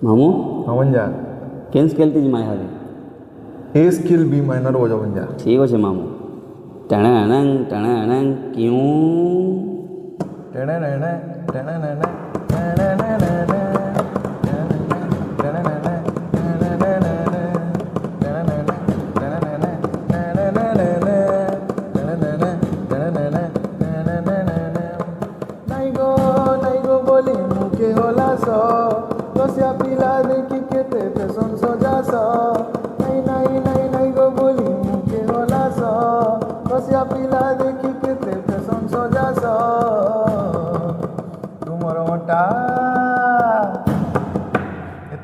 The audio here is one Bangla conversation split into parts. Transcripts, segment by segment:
मामू হবন যা কেন স্কেল তিজ মাই হাবি এ স্কেল বি মাইনর বজাবন যা ঠিক আছে মামু টানা কিউ নাইগো বলি মুখে হলাস রসিয়া পিলা দেখি কেতে ফেশন সজাস নাইগো বলি মুখে হলাস রসিয়া পিলা দেখি কেতে ফেশন সজাস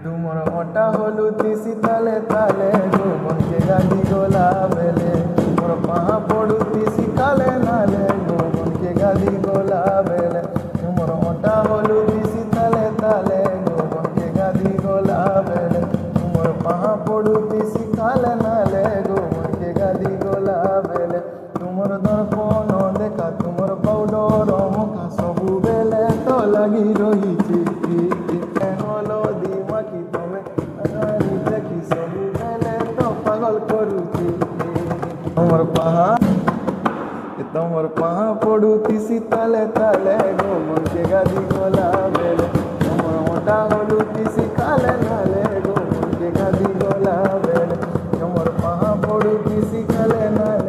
তুমর মোটা হলুতি শীতালে তালে গোবনকে গাদি গোলা বেলে মোর পাহা পড়ুতি শিখালে নালে গোবনকে গাদি গোলা বেলে তুমর মোটা হলুতি শীতালে তালে গোবনকে গাদি গোলা বেলে তুমর পাহা পড়ুতি শিখালে নালে গোবনকে গাদি গোলা বেলে তুমর দর্পণ দেখা তুমর পাউডর মুখা সবু বেলে তো লাগি রহিছি হলদি মাখি তুমি দেখি সবু বেলে তো পাগল করুছি তোমার পাহা পড়ুতি শীতালে তালে গোবনকে গাদি গোলা বেলে তোমার মোটা হলুতি শিখালে নালে গোবনকে গাদি গোলা বেলে তোমার পাহা পড়ুতি শিখালে নালে